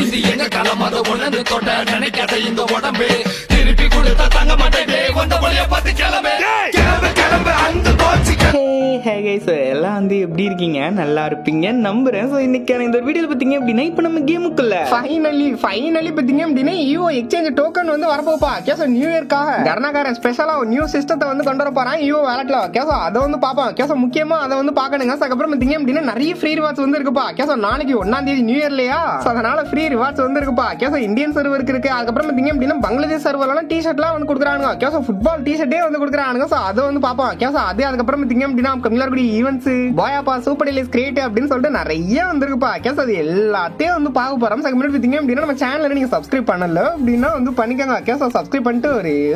இது எங்க காலம் அதை உணர்ந்து தொட்ட நினைக்காத இந்த உடம்பு திருப்பி கொடுத்தா தங்க மாட்டேன் வந்த வழிய பார்த்து கிளம்பு கிளம்பு கிளம்பு அந்த தோச்சு எல்லாம் வந்து எப்படி இருக்கீங்க? நல்லா இருப்பீங்க நம்புறேன். ஸோ இன்னைக்கான இந்த வீடியோவில் பார்த்தீங்க அப்படின்னா இப்போ நம்ம கேமுக்குள்ள ஃபைனலி பார்த்தீங்க அப்படின்னா ஈவோ எக்ஸ்சேஞ்ச் டோக்கன் வந்து வரப்போப்பா. கேசோ நியூ இயர்க்காக கர்நாகாரன் ஸ்பெஷலாக ஒரு நியூ சிஸ்டத்தை வந்து கொண்டு வர போறான் ஈவோ வேலட்ல. கேசோ அதை வந்து பார்ப்போம். கேசோ முக்கியமா அதை வந்து பார்க்கணுங்க. அதுக்கப்புறம் பார்த்தீங்க அப்படின்னா நிறைய ஃப்ரீ ரிவார்ட்ஸ் வந்து இருக்குப்பா. கேசோ நாளைக்கு 1ஆம் தேதி நியூ இயர்லையா, அதனால ஃப்ரீ ரிவார்ட்ஸ் வந்து இருக்குப்பா. கேசோ இந்தியன் சர்வருக்கு இருக்கு. அதுக்கப்புறம் பார்த்தீங்க அப்படின்னா பங்களாதேஷ் சர்வர்லாம் டிஷர்ட்லாம் வந்து கொடுக்குறாங்க. கேசோ ஃபுட்பால் டிஷர்ட்டே வந்து கொடுக்குறாங்க. ஸோ அதை வந்து பார்ப்போம். கேசோ அது அதுக்கப்புறம் பார்த்தீங்க அப்படின்னா கம்மிலார்குடி ஈவென்ட்ஸ் பாயாப்பா சூப்பர் டெலிஸ் கிரியேட்டிவ் அப்படின்னு சொல்லிட்டு நிறைய வந்துருக்குப்பா. கேஸ் அது எல்லாத்தையும் வந்து பார்க்க போறோம். முன்னாடி பார்த்தீங்க அப்படின்னா நம்ம சேனலை நீங்க சப்ஸ்கிரைப் பண்ணல அப்படின்னா வந்து பண்ணிக்கோங்க. கேஸ் சப்ஸ்கிரைப் பண்ணிட்டு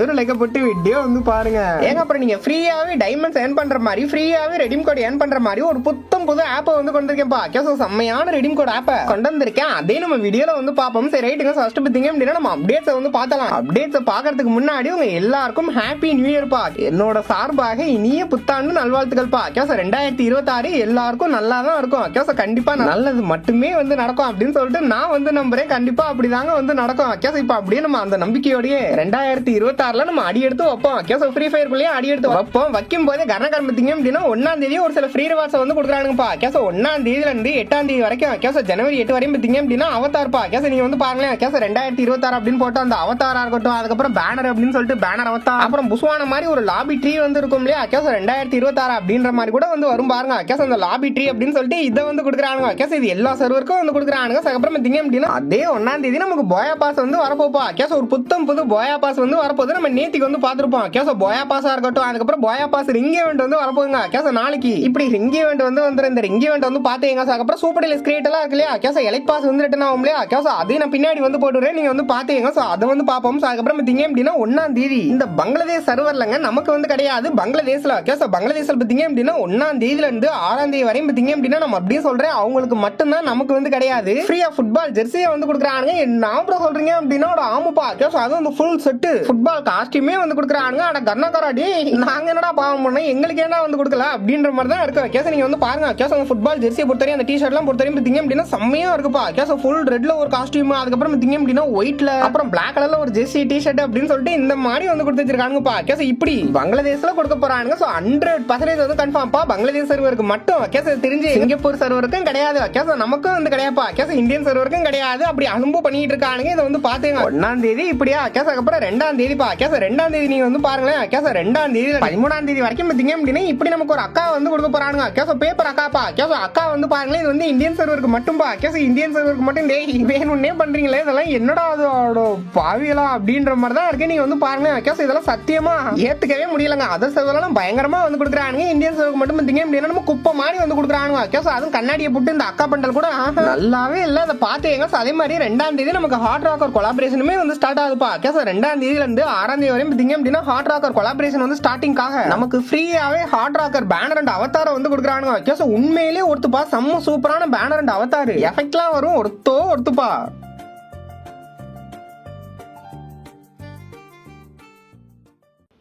ஒரு லைக் போட்டு வீடியோ வந்து பாருங்க. ஏங்க அப்புறம் நீங்க ஃப்ரீயாவே டைமண்ட்ஸ் ஏர்ன் பண்ற மாதிரி ஃப்ரீயாவே ரெடீம் கோட் ஏர்ன் பண்ற மாதிரி ஒரு புது ஆப்பை வந்து கொண்டு இருக்கேன்ப்பா. கேஸ் செம்மையான ரெடீம் கோட் ஆப்பை கொண்டு வந்திருக்கேன். அதே நம்ம வீடியோல வந்து பார்ப்போம். சரி ரைட்டுங்க. ஃபர்ஸ்ட் பார்த்தீங்க அப்படின்னா நம்ம அப்டேட்ஸ் வந்து பார்த்தலாம். அப்டேட்ஸ் பார்க்கறதுக்கு முன்னாடி உங்க எல்லாருக்கும் ஹாப்பி நியூ இயர் பா. என்னோட சார்பாக இனிய புத்தாண்டு நல்வாழ்த்துக்கள் பா. கேஸ் 2026 எல்லாருக்கும் நல்லா தான் இருக்கும். கேஸ் கண்டிப்பா நல்லது மட்டுமே வந்து நடக்கும் அப்படின்னு சொல்லிட்டு நான் வந்து நம்புறேன். கண்டிப்பா அப்படிதாங்க வந்து நடக்கும். கேஸ் இப்ப அப்படியே நம்ம அந்த நம்பிக்கையோடய 2026ல நம்ம அடி எடுத்து வைப்போம். கேஸ் ஃப்ரீ ஃபயர் குள்ளேயே அடி எடுத்து வைப்போம். வைக்கும் போதே கர்நாடகா பார்த்தீங்க அப்படின்னா 1ஆம் தேதி ஒரு சில ஃப்ரீ ரிவார்ட்ஸ் வந்து கொடுக்குறானுங்கப்பா. கேஸ் 1ஆம் தேதியில இருந்து 8ஆம் தேதி வரைக்கும் கேஸ் ஜனவரி 8 வரையும் பார்த்தீங்க அப்படின்னா அவதார்ப்பா. கேஸ் நீங்க வந்து பாருங்களேன். கேஸ் 2026 அப்படின்னு போட்டு அந்த அவதாரா இருக்கட்டும், அதுக்கப்புறம் பேனர் அப்படின்னு சொல்லிட்டு பேனர் அவதார், அப்புறம் புஸ்வான மாதிரி ஒரு லாபி ட்ரீ வந்து இருக்கும் இல்லையா. கேஸ் 2026 அப்படின்ற மாதிரி கூட வந்து வரும் பாருங்க. கேஸ் அந்த லாபி ட்ரீ அப்படின்னு சொல்லிட்டு இதை வந்து கொடுக்குறானுங்க. கேஸ் இது எல்லா சர்வருக்கும் வந்து கொடுக்குறானுங்க. அதுக்கப்புறம் பார்த்தீங்க அப்படின்னா அதே 1ஆம் தேதி நமக்கு போயா பாஸ் வந்து வரப்போப்பா. கேஸ் ஒரு புது போயா பாஸ் வந்து வரப்போது. நம்ம நேத்திக்கு வந்து பார்த்துருப்போம். கேஸ் போயா பாஸா இருக்கட்டும், அதுக்கப்புறம் போயா பாஸ் ரிங் ஈவெண்ட் வந்து வரப்போகுங்க. கேஸ் நாளைக்கு இப்படி ரிங் ஈவெண்ட் வந்து இந்த ரிங் ஈவெண்ட் வந்து பாத்தீங்க. அதுக்கப்புறம் சூப்பர் டெலிஸ் கிரியேட் எல்லாம் இருக்கு இல்லையா. கேஸ் எலக்ட் பாஸ் வந்து ரிட்டர்ன் ஆகும் இல்லையா. கேஸ் அதையும் நான் பின்னாடி வந்து போட்டுறேன், நீங்க வந்து பாத்தீங்க. சோ அதை வந்து பார்ப்போம். அதுக்கப்புறம் பார்த்தீங்க அப்படின்னா 1ஆம் தேதி இந்த பங்களாதேஷ் சர்வர்லங்க நமக்கு வந்து கிடையாது. பங்களாதேஷ்ல கேஸ் பங்களாதேஷ்ல பார்த்தீங்க அப்படின்னா 1ஆம் தேதியில இருந்து 6ஆம் தேதி வரையும் பார்த்தீங்க அப்படின்னா நம்ம அப்படியே சொல்றேன் அவங்களுக்கு மட்டும்தான், நமக்கு வந்து கிடையாது. ஃப்ரீயா ஃபுட்பால் ஜெர்சியை வந்து கொடுக்குறாங்க. என்ன அப்புறம் சொல்றீங்க அப்படின்னா ஆமாப்பா. கேஸ் அது வந்து ஃபுல் செட் ஃபுட்பால் காஸ்டியூமே வந்து கொடுக்குறாங்க. ஆனா கர்நாடகாடி நாங்க என்னடா பாவம் பண்ணோம், எங்களுக்கு என்ன வந்து கொடுக்கல அப்படின்ற மாதிரி தான் இருக்கு. கேஸ் நீங்க வந்து பாருங்க. கேஸ் அந்த ஃபுட்பால் ஜெர்சியை பொறுத்தவரையும் அந்த டிஷர்ட்லாம் பொறுத்தவரையும் பார்த்தீங்க அப்படின்னா செம்மையா இருக்குப்பா. கேஸ் ஃபுல் ரெட்ல ஒரு காஸ்டியூம், அதுக்கப்புறம் பார்த்தீங்க அப்படின்னா ஒயிட்ல, அப்புறம் பிளாக் கலர்ல ஒரு ஜெர்சி டிஷர்ட் அப்படின்னு சொல்லிட்டு இந்த மாதிரி வந்து கொடுத்து வச்சிருக்காங்கப்பா. கேஸ் இப்படி பங்களாதேஷ்ல கொடுக்க போறாங்க. சோ 100% வந்து கன்ஃபார்ம் பா. பங்களாதேஷ் சர்வருக்கு மட்டும். கேஸ் தெரிஞ்சு சிங்கப்பூர் சர்வருக்கும் கிடையாது. கேஸ் நமக்கும் வந்து கிடையாதுப்பா. கேஸ் இந்தியன் சர்வருக்கும் கிடையாது. அப்படி அனும்பு பண்ணிட்டு இருக்கானுங்க. இதை வந்து பாத்துங்க. 1ஆம் தேதி இப்படியா. கேஸ் அதுக்கப்புறம் 2ஆம் தேதி பா. கேஸ் 2ஆம் தேதி நீங்க வந்து பாருங்களேன். கேஸ் 2ஆம் தேதி 13ஆம் தேதி வரைக்கும் பாத்தீங்க அப்படின்னா இப்படி நமக்கு ஒரு அக்கா வந்து கொடுக்க போறானுங்க. Case paper அக்காப்பா. கேஸ் அக்கா வந்து பாருங்களேன். இது வந்து இந்தியன் சர்வருக்கு மட்டும்பா. கேஸ் இந்தியன் சர்வருக்கு மட்டும் வேணும்னே பண்றீங்களே, இதெல்லாம் என்னடா அதோட பாவியலா அப்படின்ற மாதிரி தான் இருக்கு. நீங்க வந்து பாருங்க. கேஸ் இதெல்லாம் சத்தியமா ஏத்துக்கவே முடியலங்க. அதர் சர்வர்லாம் பயங்கரமா வந்து கொடுக்குறானுங்க. இந்தியன் சர்வருக்கு மட்டும் பாத்தீங்க அப்படின்னா நம்ம குப்பை மாதிரி வந்து கொடுக்குறானுங்க. கேஸ் அதுவும் கண்ணாடியை போட்டு இந்த அக்கா பண்டல் கூட நல்லாவே இல்ல. அதை பாத்தீங்க. அதே மாதிரி 2ஆம் தேதி நமக்கு ஹாட் ராக்கர் கொலாபரேஷனுமே வந்து ஸ்டார்ட் ஆகுதுப்பா. கேஸ் 2ஆம் தேதியில இருந்து 6ஆம் தேதி வரையும் பாத்தீங்க அப்படின்னா ஹாட் ராக்கர் கொலாபரேஷன் வந்து ஸ்டார்டிங்காக நமக்கு ஃப்ரீயாவே ஹாட் ராக்கர் பேனர் அண்ட் அவதார வந்து கொடுக்குறானுங்க. கேஸ் உண்மையிலேயே ஒருத்துப்பா. செம்ம சூப்பரான பேனர் அண்ட் அவதார் எஃபெக்ட்லாம் வரும். ஒருத்துப்பா.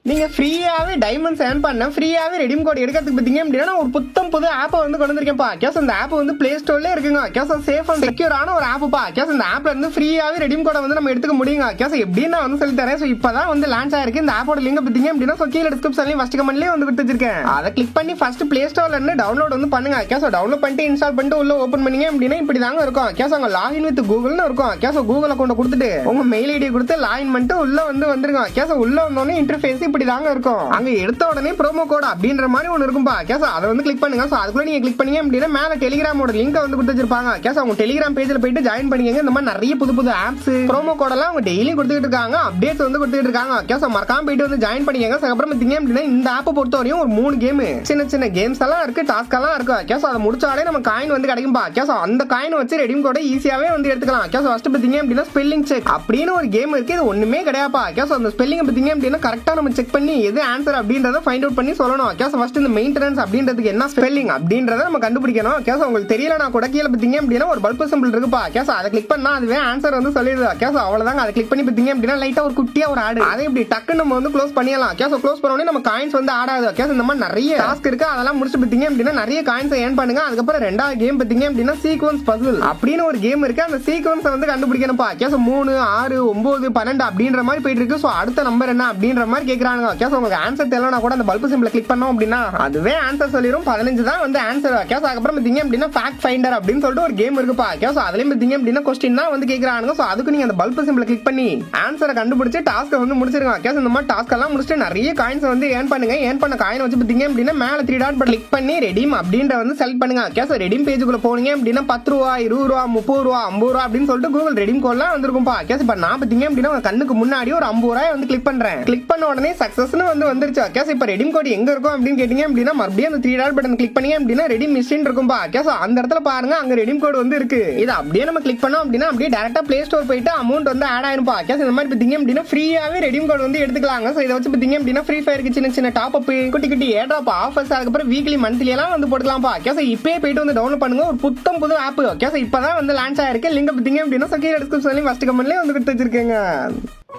நீங்க ஃப்ரீயாவே டைமண்ட்ஸ் ஏர்ன் பண்ண ஃப்ரீயாவே ரெடீம் கோட் எடுக்கிறதுக்கு பாத்தீங்க அப்படின்னா ஒரு புது ஆப் வந்து கொண்டு வந்திருக்கேன்ப்பா. கேஸ் அந்த ஆப் வந்து பிளே ஸ்டோர்ல இருக்குங்க. கேஸ் சேஃப் அண்ட் செக்யூரான ஒரு ஆப்ப்பா. கேஸ் இந்த ஆப்ல இருந்து ஃப்ரீயாவே ரெடீம் கோட வந்து நம்ம எடுத்துக்க முடியுங்க. கேஸ் எப்படின்னு நான் வந்து சொல்லி தரேன். சோ இப்பதான் வந்து லான்ச் ஆயிருக்கு. இந்த ஆப்போட லிங்க் பாத்தீங்க அப்படின்னா கீழே டிஸ்கிரிப்ஷன்லயும் ஃபர்ஸ்ட் கமெண்ட்லயே வந்து கொடுத்து வச்சிருக்கேன். அதை கிளிக் பண்ணி ஃபர்ஸ்ட் பிளே ஸ்டோர்ல இருந்து டவுன்லோட் வந்து பண்ணுங்க. கேஸ் டவுன்லோட் பண்ணிட்டு இன்ஸ்டால் பண்ணிட்டு உள்ள ஓபன் பண்ணீங்க அப்படின்னா இப்படி தாங்க இருக்கும். கேஸ் அங்க லாகின் வித் கூகுள்னு இருக்கும். கேஸ் கூகுள் அக்கௌண்ட் கொடுத்துட்டு உங்க மெயில் ஐடி கொடுத்து லாகின் பண்ணிட்டு உள்ள வந்து வந்துருங்க. கேஸ் உள்ள வந்தோடனே இன்டர்ஃபேஸ் இப்படி தாங்க இருக்கும். அங்க எடுத்த உடனே ப்ரோமோ கோட் அப்படின்ற மாதிரி ஒன்னு இருக்கும்பா. கேஸ் அதை வந்து கிளிக் பண்ணுங்க. சோ அதுக்குள்ள நீங்க கிளிக் பண்ணீங்க அப்படின்னா மேல டெலிகிராமோட லிங்க் வந்து கொடுத்து வச்சிருப்பாங்க. கேஸ் அவங்க டெலிகிராம் பேஜ்ல போயிட்டு ஜாயின் பண்ணிக்கங்க. இந்த மாதிரி நிறைய புது ஆப்ஸ் ப்ரோமோ கோட் எல்லாம் அவங்க டெய்லி கொடுத்துட்டு இருக்காங்க. அப்டேட்ஸ் வந்து கொடுத்துட்டு இருக்காங்க. கேஸ் மறக்காம போயிட்டு வந்து ஜாயின் பண்ணிக்கங்க. அதுக்கப்புறம் பாத்தீங்க அப்படின்னா இந்த ஆப் பொறுத்தவரையும் ஒரு 3 கேம் சின்ன கேம்ஸ் எல்லாம் இருக்கு, டாஸ்க் எல்லாம் இருக்கு. கேஸ் அதை முடிச்சாலே நம்ம காயின் வந்து கிடைக்கும்பா. கேஸ் அந்த காயின் வச்சு ரெடீம் கோட ஈஸியாவே வந்து எடுத்துக்கலாம். கேஸ் ஃபர்ஸ்ட் பாத்தீங்க அப்படின்னா ஸ்பெல்லிங் செக் அப்படின்னு ஒரு கேம் இருக்கு. இது ஒண்ணுமே கிடையாதுப்பா. கேஸ் அந்த ஸ்பெல்லிங் பாத்தீங்க அப்படின்னா கரெக்டா நம்ம செக் பண்ணி எது ஆன்சர் அப்படின்றத ஃபைண்ட் அவுட் பண்ணி சொல்லணும். கேஸ் ஃபர்ஸ்ட் இந்த மெயின்டெனன்ஸ் அப்படின்றதுக்கு என்ன ஸ்பெல்லிங் அப்படின்றத நம்ம கண்டுபிடிக்கணும். கேஸ் உங்களுக்கு தெரியலனா கூட கீழ பாத்தீங்க அப்படினா ஒரு பல்ப் சிம்பிள் இருக்குப்பா. கேஸ் அதை கிளிக் பண்ணா அதுவே ஆன்சர் வந்து சொல்லிடுது. கேஸ் அவ்வளவுதான். அதை கிளிக் பண்ணி பாத்தீங்க அப்படினா லைட்டா ஒரு குட்டியா ஒரு ஆட். அதை இப்படி டக்குன்னு நம்ம வந்து க்ளோஸ் பண்ணிடலாம். கேஸ் க்ளோஸ் பண்ண உடனே நம்ம காயின்ஸ் வந்து ஆட் ஆகுது. கேஸ் இந்த மாதிரி நிறைய டாஸ்க் இருக்கு. அதெல்லாம் முடிச்சு பாத்தீங்க அப்படினா நிறைய காயின்ஸ் ஏர்ன் பண்ணுங்க. அதுக்கப்புறம் ரெண்டாவது கேம் பாத்தீங்க அப்படினா சீக்வென்ஸ் பசில் அப்படின்னு ஒரு கேம் இருக்கு. அந்த சீக்வென்ஸ் வந்து கண்டுபிடிக்கணும்ப்பா. கேஸ் 3 6 9 12 அப்படின்ற மாதிரி போயிட்டு இருக்கு. சோ அடுத்த நம்பர் என்ன அப்படின்ற மாதிரி கேக்குறாங்க. கேஸ் உங்களுக்கு ஆன்சர் தெரியலனா கூட அந்த பல்ப் சிம்பிளை கிளிக் பண்ணோம் அப்படினா அதுவே ஆன்சர் சொல்லிரும். 15 தான் வந்து ஆன்சர். கேஸ் அதுக்கப்புறம் பாத்தீங்க அப்படினா ஃபேக்ட் ஃபைண்டர் அப்படின்னு சொல்லிட்டு ஒரு கேம் இருக்குப்பா. கேஸ் அதுலயும் பாத்தீங்க அப்படினா क्वेश्चन தான் வந்து கேக்குறாங்க. சோ அதுக்கு நீங்க அந்த பல்ப் சிம்பிளை கிளிக் பண்ணி ஆன்சரை கண்டுபிடிச்சு டாஸ்க் வந்து முடிச்சிருங்க. கேஸ் இந்த மாதிரி டாஸ்க் எல்லாம் முடிச்சிட்டு நிறைய காயின்ஸ் வந்து ஏர்ன் பண்ணுங்க. ஏர்ன் பண்ண காயின் வச்சு பாத்தீங்க அப்படினா மேல 3 டாட் கிளிக் பண்ணி ரெடீம் அப்படின்ற வந்து செலக்ட் பண்ணுங்க. கேஸ் ரெடீம் பேஜுக்குள்ள போனீங்க அப்படினா 10 ரூபாய் 20 ரூபாய் 30 ரூபாய் 50 ரூபாய் அப்படின்னு சொல்லிட்டு கூகுள் ரெடீம் கோட்லாம் வந்திருக்கும்பா. கேஸ் இப்ப நான் பாத்தீங்க அப்படினா உங்க கண்ணுக்கு முன்னாடி ஒரு 50 ரூபாய் வந்து கிளிக் பண்றேன். கிளிக் பண்ண உடனே சக்சஸ்னு வந்து வந்துருச்சு. கேஸ் இப்ப ரெடீம் கோட் எங்க இருக்கும் அப்படின்னு கேட்டீங்க அப்படினா மறுபடியும் அந்த 3 டாட் பட்டன் கிளிக் பண்ணீங்க அப்படினா ரெடீம் மிஷின் இருக்கும்பா. கேஸ் அந்த இடத்துல பாருங்க அங்க ரெடீம் கோட் வந்து இருக்கு. இது அப்படியே நம்ம கிளிக் பண்ணோம் அப்படினா அப்படியே டைரக்டா பிளே ஸ்டோர் போயிட்டு அமௌண்ட் வந்து ஆட் ஆயிருப்பா. கேஸ் இந்த மாதிரி பாத்தீங்க அப்படினா ஃப்ரீயாவே ரெடீம் கோட் வந்து எடுத்துக்கலாங்க. சோ இத வச்சு பாத்தீங்க அப்படினா ஃப்ரீ ஃபயருக்கு சின்ன சின்ன டாப் அப் குட்டி குட்டி ஏர்ட்ராப் ஆஃபர்ஸ் அதுக்கப்புறம் வீக்லி மந்த்லி எல்லாம் வந்து போட்டுக்கலாம்ப்பா. கேஸ் இப்பவே போயிட்டு வந்து டவுன்லோட் பண்ணுங்க. ஒரு புத்தம் புது ஆப். கேஸ் இப்பதான் வந்து லான்ச் ஆயிருக்கு. லிங்க் பாத்தீங்க அப்படினா கீழ டிஸ்கிரிப்ஷன்லயும் ஃபர்ஸ்ட் கமெண்ட்லயே வந்து கொடுத்து வச்சிருக்கேங்க.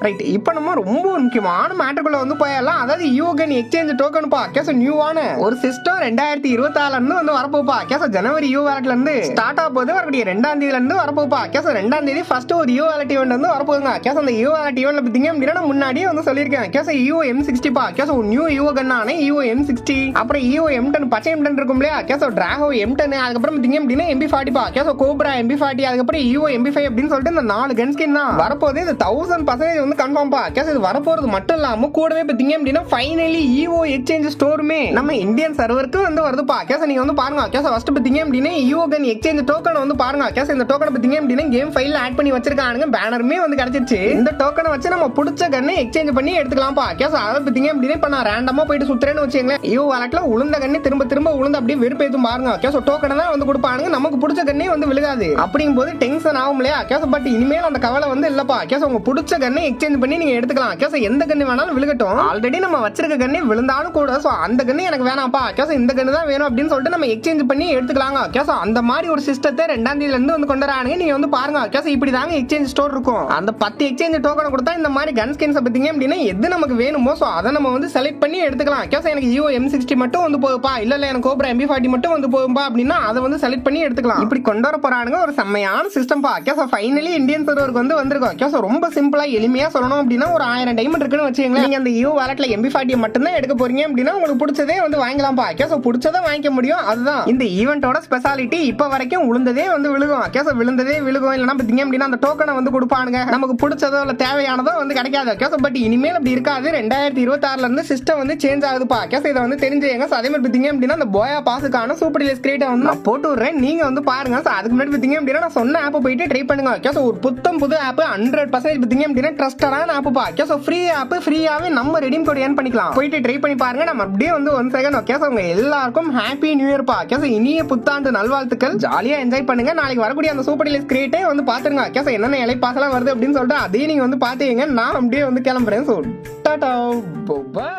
ரைட், இப்போ நம்ம ரொம்ப ஒரு முக்கியமான மேட்டருக்குள்ள வந்து போயிடலாம். அதாவது யூகன் எக்ஸ்சேஞ்ச் டோக்கன்ப்பா. கேஸ் நியூவான ஒரு சிஸ்டம் 2026 இருந்து வந்து வரப்போப்பா. கேஸ் ஜனவரி யூ வாலெட்ல இருந்து ஸ்டார்ட் ஆக போது வரக்கூடிய 2ஆம் தேதியில இருந்து வரப்போப்பா. கேஸ் 2ஆம் தேதி ஃபர்ஸ்ட் ஒரு யூ வாலெட் ஈவென்ட் வந்து வரப்போகுங்க. கேஸ் அந்த யூ வாலெட் ஈவென்ட்ல பாத்தீங்க அப்படின்னா முன்னாடியே வந்து சொல்லியிருக்கேன். கேஸ் யூ M60 பா. கேஸ் ஒரு நியூ யூகன்னானே யூ M60 அப்புறம் யூ M10 பச்சை M10 இருக்கும் இல்லையா. கேஸ் டிராகோ M10 அதுக்கப்புறம் பாத்தீங்க அப்படின்னா MP40 பா. கேஸ் கோப்ரா MP40 அதுக்கப்புறம் யூ MP5 அப்படின்னு சொல்லிட்டு இந்த 4 கன் ஸ்கின் தான் வரப்போகுது. இது 1000% வந்து கன்ஃபார்ம் பா. கேஸ் இது வரப்போறது மட்டும் இல்லாம கூடவே பாத்தீங்க அப்படின்னா ஃபைனலி ஈவோ எக்ஸ்சேஞ்ச் ஸ்டோருமே நம்ம இந்தியன் சர்வருக்கு வந்து வருதுப்பா. கேஸ் நீங்க வந்து பாருங்க. கேஸ் ஃபர்ஸ்ட் பாத்தீங்க அப்படின்னா ஈவோகன் எக்ஸ்சேஞ்ச் டோக்கன் வந்து பாருங்க. கேஸ் இந்த டோக்கனை பாத்தீங்க அப்படின்னா கேம் ஃபைல்ல ஆட் பண்ணி வச்சிருக்கானுங்க. பேனருமே வந்து கிடைச்சிருச்சு. இந்த டோக்கனை வச்சு நம்ம பிடிச்ச கன்னை எக்ஸ்சேஞ்ச் பண்ணி எடுத்துக்கலாம்ப்பா. கேஸ் அதை பாத்தீங்க அப்படின்னா இப்ப நான் ரேண்டமா போயிட்டு சுத்துறேன்னு வச்சுங்களேன். ஈவோ வாலெட்ல உளுந்த கண்ணே திரும்ப திரும்ப உளுந்து அப்படியே வெறுப்பேத்தும் பாருங்க. கேஸ் டோக்கனை தான் வந்து கொடுப்பானுங்க. நமக்கு பிடிச்ச கண்ணே வந்து விழுகாது. அப்படிங்கும் போது டென்ஷன் ஆகும் இல்லையா. கேஸ் பட் இனிமேல் அந்த கவலை வந்து இல்லப்பா. கேஸ் உங்க பிடிச்ச கண்ணை எக்ஸ்சேஞ்ச் பண்ணி நீங்க எடுத்துக்கலாம். கேஸ் எந்த கண்ணு வேணாலும் விழுகட்டும். ஆல்ரெடி நம்ம வச்சிருக்க கண்ணே விழுந்தாலும் கூட சோ அந்த கண்ணு எனக்கு வேணாம்ப்பா. கேஸ் இந்த கண்ணு தான் வேணும் அப்படின்னு சொல்லிட்டு நம்ம எக்ஸ்சேஞ்ச் பண்ணி எடுத்துக்கலாங்க. கேஸ் அந்த மாதிரி ஒரு சிஸ்டத்தை 2ஆம் தேதியில இருந்து வந்து கொண்டு வரானுங்க. நீங்க வந்து பாருங்க. கேஸ் இப்படி தாங்க எக்ஸ்சேஞ்ச் ஸ்டோர் இருக்கும். அந்த 10 எக்ஸ்சேஞ்ச் டோக்கன் கொடுத்தா இந்த மாதிரி கன் ஸ்கின்ஸ் பாத்தீங்க அப்படின்னா எது நமக்கு வேணுமோ சோ அதை நம்ம வந்து செலக்ட் பண்ணி எடுத்துக்கலாம். கேஸ் எனக்கு ஈவோ M60 மட்டும் வந்து போகுப்பா, இல்ல எனக்கு கோப்ரா MP40 மட்டும் வந்து போகும்பா அப்படின்னா அதை வந்து செலக்ட் பண்ணி எடுத்துக்கலாம். இப்படி கொண்டு வர போறானுங்க ஒரு செம்மையான சிஸ்டம் பா. கேஸ் ஃபைனலி இந்தியன் சர்வருக்கு வந்து வந்திருக்கும். கேஸ் ரொம்ப சிம்பிளா எளிமையா சொல்லணும் அப்படின்னா ஒரு 1000 டைமண்ட் இருக்குன்னு வச்சுக்கோங்களேன். நீங்க அந்த ஈவோ வாலெட்ல MP40 மட்டும் தான் எடுக்க போறீங்க அப்படின்னா உங்களுக்கு பிடிச்சதே வந்து வாங்கலாம்ப்பா. கேஸ் பிடிச்சதை வாங்கிக்க முடியும். அதுதான் இந்த ஈவென்ட்டோட ஸ்பெஷாலிட்டி. இப்ப வரைக்கும் விழுந்ததே வந்து விழுகும். கேஸ் விழுந்ததே விழுகும். இல்லைன்னா பாத்தீங்க அப்படின்னா அந்த டோக்கனை வந்து கொடுப்பானுங்க. நமக்கு பிடிச்சதோ இல்ல தேவையானதோ வந்து கிடைக்காது. கேஸ் பட் இனிமேல் அப்படி இருக்காது. 2026 இருந்து சிஸ்டம் வந்து சேஞ்ச் ஆகுதுப்பா. கேஸ் இதை வந்து தெரிஞ்சுங்க. அதே மாதிரி பாத்தீங்க அப்படின்னா அந்த போயா பாஸுக்கான சூப்பர் ரிலீஸ் கிரியேட்டை வந்து நான் போட்டு விடுறேன். நீங்க வந்து பாருங்க. அதுக்கு முன்னாடி பாத்தீங்க அப்படின்னா நான் சொன்ன ஆப் போயிட்டு ட்ரை பண்ணுங்க. கேஸ் ஒரு புத்தம் புது ஆப் 100% பாத்தீங்க அப்படின்னா ட்ரஸ்டடான ஆப் பா. கேஸ் ஃப்ரீ ஆப் ஃப்ரீயாவே நம்ம ரெடீம் கோட் ஏர்ன் பண்ணிக்கலாம். போயிட்டு ட்ரை பண்ணி பாருங்க. நம்ம அப்படியே வந்து 1 செகண்ட். கேஸ் உங்க எல்லாருக்கும் ஹாப்பி நியூ இயர் பா. கேஸ் இனிய புத்தாண்டு நல்வாழ்த்துக்கள். ஜாலியா என்ஜாய் பண்ணுங்க. நாளைக்கு வரக்கூடிய அந்த சூப்பர் ரிலீஸ் கிரியேட்டே வந்து பாத்துருங்க. கேஸ் என்னென்ன இலை பாசலாம் வருது அப்படின்னு சொல்லிட்டு அதையும் நீங்க வந்து பாத்தீங்க. நான் அப்படியே வந்து கிளம்புறேன். So tata by.